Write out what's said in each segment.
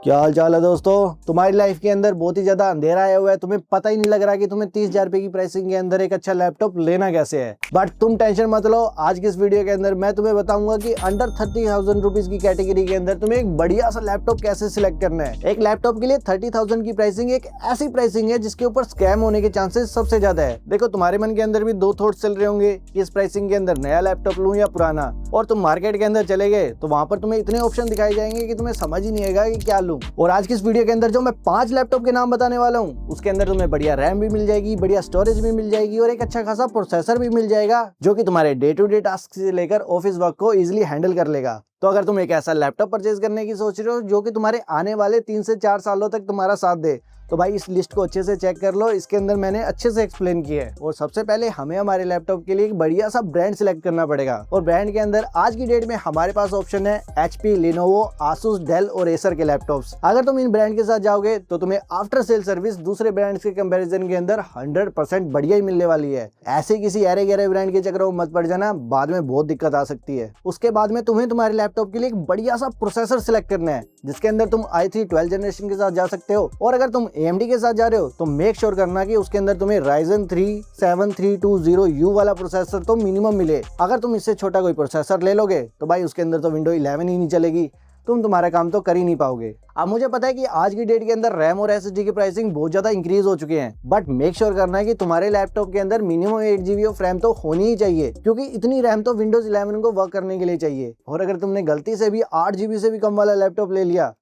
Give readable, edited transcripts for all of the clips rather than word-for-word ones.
क्या हाल चाल है दोस्तों। तुम्हारी लाइफ के अंदर बहुत ही ज्यादा अंधेरा आया हुआ है, तुम्हें पता ही नहीं लग रहा कि तुम्हें 30,000 रुपए की प्राइसिंग के अंदर एक अच्छा लैपटॉप लेना कैसे है। बट तुम टेंशन मत लो, आज की इस वीडियो के अंदर मैं तुम्हें बताऊंगा कि अंडर 30,000 रुपीज की कैटेगरी के अंदर तुम्हें एक बढ़िया सा लैपटॉप कैसे सिलेक्ट करना है। एक लैपटॉप के लिए 30,000 की प्राइसिंग एक ऐसी प्राइसिंग है जिसके ऊपर स्कैम होने के चांसेस सबसे ज्यादा है। देखो, तुम्हारे मन के अंदर भी दो थॉट्स चल रहे होंगे कि इस प्राइसिंग के अंदर नया लैपटॉप लूं या पुराना, और तुम मार्केट के अंदर चले गए तो वहां पर तुम्हें इतने ऑप्शन दिखाए जाएंगे कि तुम्हें समझ ही नहीं आएगा कि क्या लूं। और आज की इस वीडियो के अंदर जो मैं 5 लैपटॉप के नाम बताने वाला हूं, उसके अंदर तुम्हें बढ़िया रैम भी मिल जाएगी, बढ़िया स्टोरेज भी मिल जाएगी और एक अच्छा खासा प्रोसेसर भी मिल जाएगा जो कि तुम्हारे डे टू डे टास्क से लेकर ऑफिस वर्क को इजीली हैंडल कर लेगा। तो अगर तुम एक ऐसा लैपटॉप परचेज करने की सोच रहे हो जो कि तुम्हारे आने वाले 3 से 4 सालों तक तुम्हारा साथ दे, तो भाई इस लिस्ट को अच्छे से चेक कर लो। इसके अंदर मैंने अच्छे से एक्सप्लेन किया है। और सबसे पहले हमें हमारे लैपटॉप के लिए एक बढ़िया सा ब्रांड सिलेक्ट करना पड़ेगा। और ब्रांड के अंदर आज की डेट में हमारे पास ऑप्शन है HP, Lenovo, Asus, Dell और Acer के लैपटॉप्स। अगर तुम इन ब्रांड के साथ जाओगे तो तुम्हें आफ्टर सेल सर्विस दूसरे ब्रांड्स के कंपैरिजन के अंदर 100% बढ़िया ही मिलने वाली है। ऐसे किसी अरे गहरे ब्रांड के चक्करों में मत पड़ जाना, बाद में बहुत दिक्कत आ सकती है। उसके बाद में तुम्हें तुम्हारे लैपटॉप के लिए एक बढ़िया सा प्रोसेसर सिलेक्ट करना है जिसके अंदर तुम i3 12th जनरेशन के साथ जा सकते हो। और अगर तुम AMD के साथ जा रहे हो तो मेक श्योर करना कि उसके अंदर तुम्हें Ryzen 3 7320U वाला प्रोसेसर तो मिनिमम मिले। अगर तुम इससे छोटा कोई प्रोसेसर ले लोगे तो भाई उसके अंदर तो विंडो 11 ही नहीं चलेगी, तुम तुम्हारा काम तो कर ही नहीं पाओगे। अब मुझे पता है कि आज की डेट के अंदर रैम और SSD की प्राइसिंग बहुत ज्यादा इंक्रीज हो चुके हैं, बट मेक श्योर करना है कि तुम्हारे लैपटॉप के अंदर मिनिमम 8 GB ऑफ रैम तो होनी ही चाहिए, क्योंकि इतनी रैम तो विंडोज 11 को वर्क करने के लिए चाहिए। और अगर तुमने गलती से भी 8 GB से भी कम वाला लैपटॉप ले लिया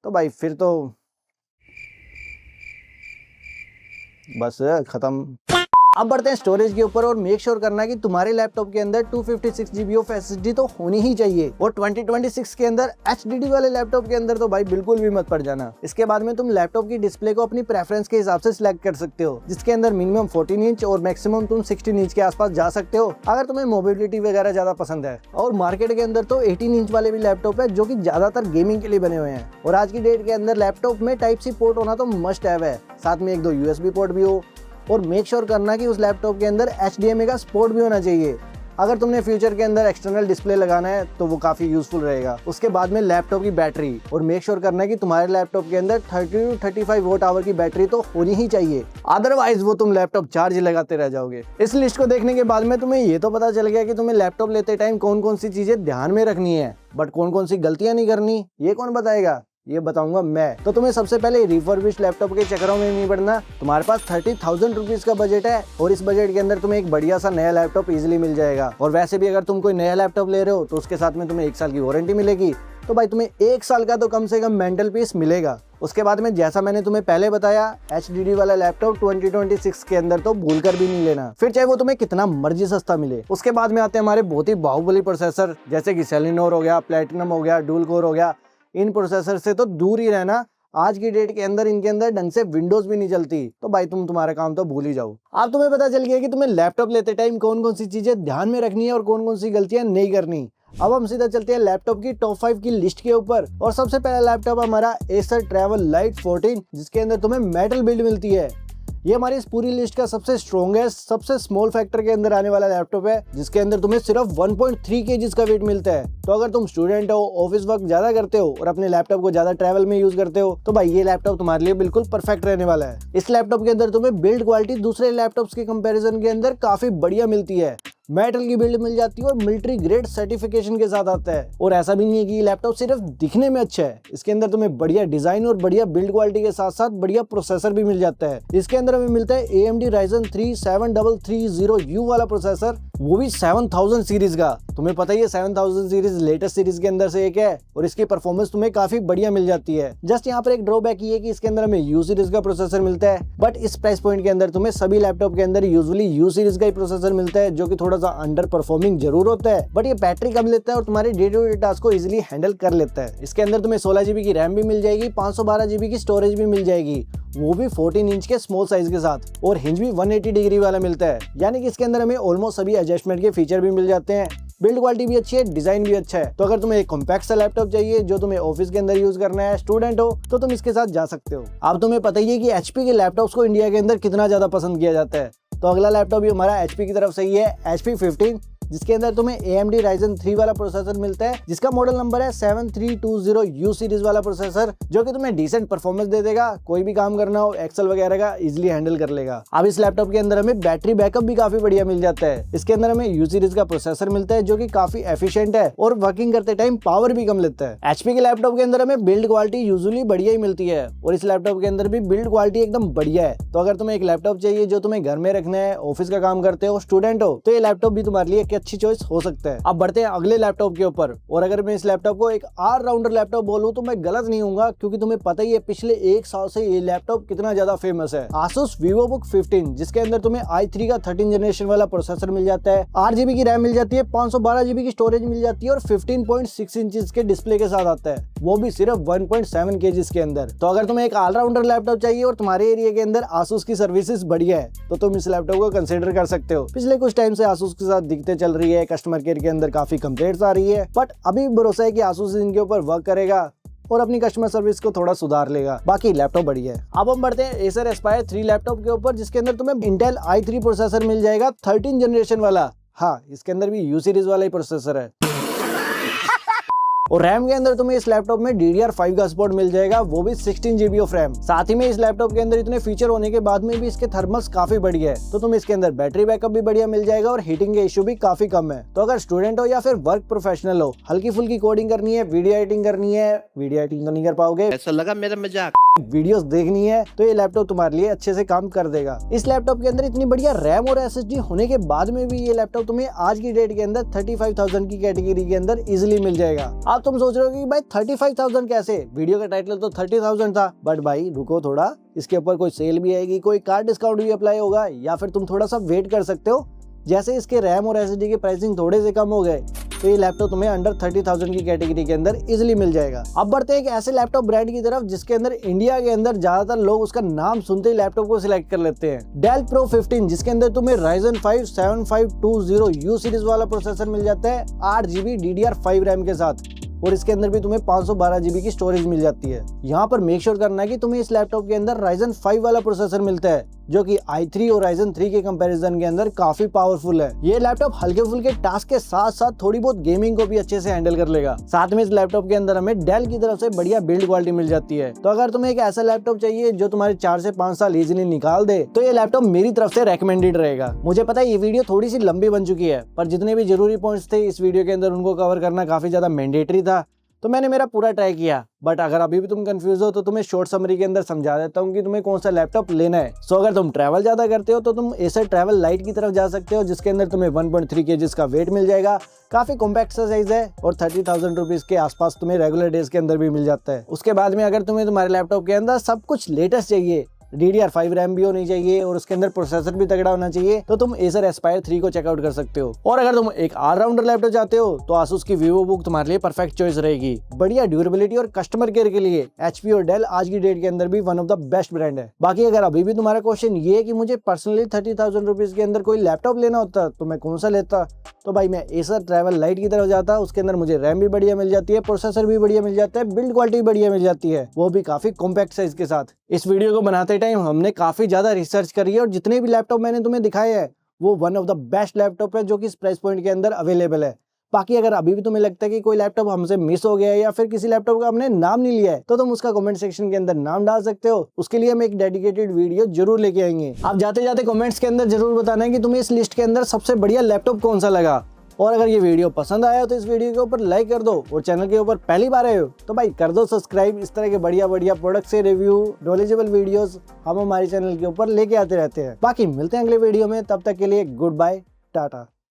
तो भाई फिर तो बस खत्म। अब बढ़ते हैं स्टोरेज के ऊपर। और मेक श्योर करना कि तुम्हारे लैपटॉप के अंदर 256 GB ऑफ SSD तो होनी ही चाहिए। और 2026 के अंदर HDD वाले लैपटॉप के अंदर तो भाई बिल्कुल भी मत पड़ जाना। इसके बाद में तुम लैपटॉप की डिस्प्ले को अपनी प्रेफरेंस के हिसाब से सिलेक्ट कर सकते हो, जिसके अंदर मिनिमम 14 इंच और मैक्सिमम तुम 16 इंच के आसपास जा सकते हो अगर तुम्हें मोबिलिटी वगैरह ज्यादा पसंद है। और मार्केट के अंदर तो 18 इंच वाले भी लैपटॉप है जो कि ज्यादातर गेमिंग के लिए बने हुए हैं। और आज की डेट के अंदर लैपटॉप में Type-C पोर्ट होना तो मस्ट हैव है, साथ में 1-2 USB पोर्ट भी हो। और मेक श्योर करना कि उस लैपटॉप के अंदर HDMI का सपोर्ट भी होना चाहिए। अगर तुमने फ्यूचर के अंदर एक्सटर्नल डिस्प्ले लगाना है तो वो काफी यूजफुल रहेगा। उसके बाद में लैपटॉप की बैटरी, और मेक श्योर करना है कि तुम्हारे लैपटॉप के अंदर 30 to 35 वोट आवर की बैटरी तो होनी ही चाहिए, अदरवाइज वो तुम लैपटॉप चार्ज लगाते रह जाओगे। इस लिस्ट को देखने के बाद में तुम्हें ये तो पता चल गया कि तुम्हें लैपटॉप लेते टाइम कौन कौन सी चीजें ध्यान में रखनी है, बट कौन कौन सी गलतियां नहीं करनी ये कौन बताएगा, ये बताऊंगा मैं। तो तुम्हें सबसे पहले रिफर्बिश्ड लैपटॉप के चक्करों में नहीं पड़ना। तुम्हारे पास 30,000 रुपीज का बजट है और इस बजट के अंदर तुम्हें एक बढ़िया सा नया लैपटॉप इजीली मिल जाएगा। और वैसे भी अगर तुम कोई नया लैपटॉप ले रहे हो तो उसके साथ में तुम्हें 1 साल की वारंटी मिलेगी, तो भाई तुम्हें 1 साल का तो कम से कम मेंटल पीस मिलेगा। उसके बाद में जैसा मैंने तुम्हें पहले बताया, HDD वाला लैपटॉप 2026 के अंदर तो भूल कर भी नहीं लेना, फिर चाहे वो तुम्हें कितना मर्जी सस्ता मिले। उसके बाद में आते हैं हमारे बहुत ही बाहुबली प्रोसेसर, जैसे कि सेलिनोर हो गया, प्लेटिनम हो गया, डुअल कोर हो गया। इन प्रोसेसर से तो दूर ही रहना। आज की डेट के अंदर इनके अंदर ढंग से विंडोज भी नहीं चलती, तो भाई तुम्हारा काम तो भूल ही जाओ। अब तुम्हें पता चल गया कि तुम्हें लैपटॉप लेते टाइम कौन कौन सी चीजें ध्यान में रखनी है और कौन कौन सी गलतियां नहीं करनी। अब हम सीधा चलते हैं लैपटॉप की टॉप 5 की लिस्ट के ऊपर। और सबसे पहला लैपटॉप हमारा Acer Travel Lite 14, जिसके अंदर तुम्हें मेटल बिल्ड मिलती है। ये हमारी इस पूरी लिस्ट का सबसे स्ट्रॉन्गेस्ट, सबसे स्मॉल फैक्टर के अंदर आने वाला लैपटॉप है, जिसके अंदर तुम्हें सिर्फ 1.3 kg का वेट मिलता है। तो अगर तुम स्टूडेंट हो, ऑफिस वर्क ज्यादा करते हो और अपने लैपटॉप को ज्यादा ट्रैवल में यूज करते हो, तो भाई ये लैपटॉप तुम्हारे लिए बिल्कुल परफेक्ट रहने वाला है। इस लैपटॉप के अंदर तुम्हें बिल्ड क्वालिटी दूसरे लैपटॉप्स के कंपैरिजन के अंदर काफी बढ़िया मिलती है। मेटल की बिल्ड मिल जाती है और मिलिट्री ग्रेड सर्टिफिकेशन के साथ आता है। और ऐसा भी नहीं है कि ये लैपटॉप सिर्फ दिखने में अच्छा है, इसके अंदर तुम्हें बढ़िया डिजाइन और बढ़िया बिल्ड क्वालिटी के साथ साथ बढ़िया प्रोसेसर भी मिल जाता है। इसके अंदर हमें मिलता है AMD Ryzen 3 7330U वाला प्रोसेसर, वो भी 7000 सीरीज का। तुम्हें पता ही है 7000 सीरीज लेटेस्ट सीरीज के अंदर से एक है और इसकी परफॉर्मेंस तुम्हें काफी बढ़िया मिल जाती है। जस्ट यहाँ पर एक ड्रॉबैक ये है कि इसके अंदर हमें U सीरीज का प्रोसेसर मिलता है, बट इस प्राइस पॉइंट के अंदर तुम्हें सभी लैपटॉप के अंदर यूजुअली U सीरीज का ही प्रोसेसर मिलता है, जो कि थोड़ा सा अंडर परफॉर्मिंग जरूर होता है, बट ये बैटरी कम लेता है और तुम्हारे डे टू डे टास्क को इजीली हैंडल कर लेता है। इसके अंदर तुम्हें 16 GB की रैम भी मिल जाएगी, 512 GB की स्टोरेज भी मिल जाएगी, वो भी 14 इंच के स्मॉल साइज के साथ। और हिंज भी 180 डिग्री वाला मिलता है, यानी कि इसके अंदर हमें ऑलमोस्ट सभी एडजस्टमेंट के फीचर भी मिल जाते हैं। बिल्ड क्वालिटी भी अच्छी है, डिजाइन भी अच्छा है। तो अगर तुम्हें एक कॉम्पैक्ट सा लैपटॉप चाहिए जो तुम्हें ऑफिस के अंदर यूज करना है, स्टूडेंट हो, तो तुम इसके साथ जा सकते हो। अब तुम्हें पता ही है कि HP के लैपटॉप्स को इंडिया के अंदर कितना ज्यादा पसंद किया जाता है। तो अगला लैपटॉप भी हमारा HP की तरफ से ही है, HP 15, जिसके अंदर तुम्हें AMD Ryzen 3 वाला प्रोसेसर मिलता है, जिसका मॉडल नंबर है 7320U सीरीज वाला प्रोसेसर, जो कि तुम्हें डिसेंट परफॉर्मेंस दे देगा। कोई भी काम करना हो एक्सेल वगैरह का इजिली हैंडल कर लेगा। अब इस लैपटॉप के अंदर हमें बैटरी बैकअप भी काफी बढ़िया मिल जाता है। इसके अंदर हमें U सीरीज का प्रोसेसर मिलता है, जो कि काफी एफिशिएंट है और वर्किंग करते टाइम पावर भी कम लेता है। HP के लैपटॉप के अंदर हमें बिल्ड क्वालिटी यूजुअली बढ़िया ही मिलती है और इस लैपटॉप के अंदर भी बिल्ड क्वालिटी एकदम बढ़िया है। तो अगर तुम्हें एक लैपटॉप चाहिए जो तुम्हें घर में रखना है, ऑफिस का काम करते हो, स्टूडेंट हो, तो ये लैपटॉप भी तुम्हारे लिए एक अच्छी चॉइस हो सकता है। अब बढ़ते हैं अगले लैपटॉप के ऊपर। और अगर मैं इस लैपटॉप को एक ऑलराउंडर लैपटॉप बोलूं तो मैं गलत नहीं हूँ, क्योंकि तुम्हें पता ही है पिछले 1 साल से ये लैपटॉप कितना ज्यादा फेमस है। Asus VivoBook 15, जिसके अंदर तुम्हें i3 का 13 जनरेशन वाला प्रोसेसर मिल जाता है, 8GB की रैम मिल जाती है, 512GB की स्टोरेज मिल जाती है और 15.6 इंच के डिस्प्ले के साथ आता है, वो भी सिर्फ 1.7 kg के अंदर। तो अगर तुम्हें एक ऑलराउंडर लैपटॉप चाहिए और तुम्हारे एरिया के अंदर Asus की सर्विसेज बढ़िया है, तो तुम इस लैपटॉप को कंसीडर कर सकते हो। पिछले कुछ टाइम से Asus के साथ दिक्कतें चल रही है, कस्टमर केयर के अंदर काफी कंप्लेंट्स आ रही है, बट अभी भरोसा है कि Asus इनके ऊपर वर्क करेगा और अपनी कस्टमर सर्विस को थोड़ा सुधार लेगा। बाकी लैपटॉप बढ़िया है। अब हम बढ़ते हैं Acer Aspire 3 लैपटॉप के ऊपर, जिसके अंदर तुम्हें Intel i3 प्रोसेसर मिल जाएगा 13 जनरेशन वाला। हाँ, इसके अंदर भी U सीरीज वाला ही प्रोसेसर है। और रैम के अंदर तुम्हें इस लैपटॉप में DDR5 का सपोर्ट मिल जाएगा, वो भी 16GB ऑफ रैम। साथ ही में इस लैपटॉप के अंदर इतने फीचर होने के बाद में भी इसके थर्मल्स काफी बढ़िया है, तो तुम्हें इसके अंदर बैटरी बैकअप भी बढ़िया मिल जाएगा और हीटिंग के इश्यू भी काफी कम है। तो अगर स्टूडेंट हो या फिर वर्क प्रोफेशनल हो, हल्की फुल्की कोडिंग करनी है, वीडियो एडिटिंग करनी है, वीडियो एडिटिंग तो नहीं कर पाओगे, ऐसा लगा मेरा मजाक, वीडियोस देखनी है, तो ये लैपटॉप तुम्हारे लिए अच्छे से काम कर देगा। इस लैपटॉप के अंदर इतनी बढ़िया रैम और SSD होने के बाद में भी ये लैपटॉप तुम्हें आज की डेट के अंदर 35,000 की कैटेगरी के अंदर इजिली मिल जाएगा। अब तुम सोच रहे हो कि भाई 35,000 कैसे, वीडियो का टाइटल तो 30,000 था, बट भाई रुको थोड़ा, इसके ऊपर कोई सेल भी आएगी, कोई कार्ड डिस्काउंट भी अप्लाई होगा, या फिर तुम थोड़ा सा वेट कर सकते हो। जैसे इसके रैम और SSD के प्राइसिंग थोड़े से कम हो गए, तो ये लैपटॉप तुम्हें अंडर 30,000 की कैटेगरी के अंदर इजिली मिल जाएगा। अब बढ़ते हैं एक ऐसे लैपटॉप ब्रांड की तरफ जिसके अंदर इंडिया के अंदर ज्यादातर लोग उसका नाम सुनते ही लैपटॉप को सिलेक्ट कर लेते हैं। Dell Pro 15, जिसके अंदर तुम्हें Ryzen 5 7520U सीरीज वाला प्रोसेसर मिल जाता है, 8GB DDR5 रैम के साथ, और इसके अंदर भी तुम्हें 512GB की स्टोरेज मिल जाती है। यहाँ पर मेक श्योर करना है कि तुम्हें इस लैपटॉप के अंदर Ryzen 5 वाला प्रोसेसर मिलता है, जो कि i3 और Ryzen 3 के कंपैरिजन के अंदर काफी पावरफुल है। ये लैपटॉप हल्के फुल्के टास्क के साथ साथ थोड़ी बहुत गेमिंग को भी अच्छे से हैंडल कर लेगा। साथ में इस लैपटॉप के अंदर हमें डेल की तरफ से बढ़िया बिल्ड क्वालिटी मिल जाती है। तो अगर तुम्हें एक ऐसा लैपटॉप चाहिए जो तुम्हारे 4 से 5 साल इजीली निकाल दे, तो ये लैपटॉप मेरी तरफ से रेकमेंडेड रहेगा। मुझे पता है ये वीडियो थोड़ी सी लंबी बन चुकी है, पर जितने भी जरूरी पॉइंट्स थे इस वीडियो के अंदर उनको कवर करना काफी ज्यादा मैंडेटरी था, तो मैंने मेरा पूरा ट्राई किया। बट अगर अभी भी तुम कंफ्यूज हो तो तुम्हें शॉर्ट समरी के अंदर समझा देता हूँ कि तुम्हें कौन सा लैपटॉप लेना है। सो अगर तुम ट्रैवल ज्यादा करते हो तो तुम Acer ट्रैवल लाइट की तरफ जा सकते हो, जिसके अंदर तुम्हें 1.3 kg का वेट मिल जाएगा, काफी कॉम्पैक्ट साइज है और 30,000 रुपीज के आसपास तुम्हें रेगुलर डेज के अंदर भी मिल जाता है। उसके बाद में अगर तुम्हें तुम्हारे लैपटॉप के अंदर सब कुछ लेटेस्ट चाहिए, DDR5 रैम भी होनी चाहिए और उसके अंदर प्रोसेसर भी तगड़ा होना चाहिए, तो तुम Acer Aspire 3 को चेकआउट कर सकते हो। और अगर तुम एक ऑलराउंडर लैपटॉप चाहते हो तो Asus की VivoBook तुम्हारे लिए परफेक्ट चॉइस रहेगी। बढ़िया ड्यूरेबिलिटी और कस्टमर केयर के लिए HP और Dell आज की डेट के अंदर भी one of the best brand है। बाकी अगर अभी भी तुम्हारा क्वेश्चन ये है कि मुझे पर्सनली 30,000 रुपीज के अंदर कोई लैपटॉप लेना होता तो मैं कौन सा लेता, तो भाई मैं Acer ट्रैवल लाइट की तरफ जाता। उसके अंदर मुझे रैम भी बढ़िया मिल जाती है, प्रोसेसर भी बढ़िया मिल जाता है, बिल्ड क्वालिटी बढ़िया मिल जाती है, वो भी काफी कॉम्पैक्ट साइज के साथ। इस वीडियो को बनाते टाइम हमने काफी ज्यादा रिसर्च करी है और जितने भी लैपटॉप मैंने तुम्हें दिखाए हैं वो one of the best laptop है जो कि इस प्राइस पॉइंट के अंदर अवेलेबल है। बाकी अगर अभी भी तुम्हें लगता है कि कोई लैपटॉप हमसे मिस हो गया है या फिर किसी लैपटॉप का हमने नाम नहीं लिया है, तो तुम उसका कमेंट सेक्शन के अंदर नाम डाल सकते हो। उसके लिए हम एक डेडिकेटेड वीडियो जरूर लेके आएंगे। आप जाते जाते कमेंट्स के अंदर जरूर बताना है कि तुम्हें इस लिस्ट के अंदर सबसे बढ़िया लैपटॉप कौन सा लगा। और अगर ये वीडियो पसंद आया तो इस वीडियो के ऊपर लाइक कर दो, और चैनल के ऊपर पहली बार आए हो तो भाई कर दो सब्सक्राइब। इस तरह के बढ़िया बढ़िया प्रोडक्ट से रिव्यू, नॉलेजेबल वीडियोस हम हमारे चैनल के ऊपर लेके आते रहते हैं। बाकी मिलते हैं अगले वीडियो में, तब तक के लिए गुड बाय, टाटा।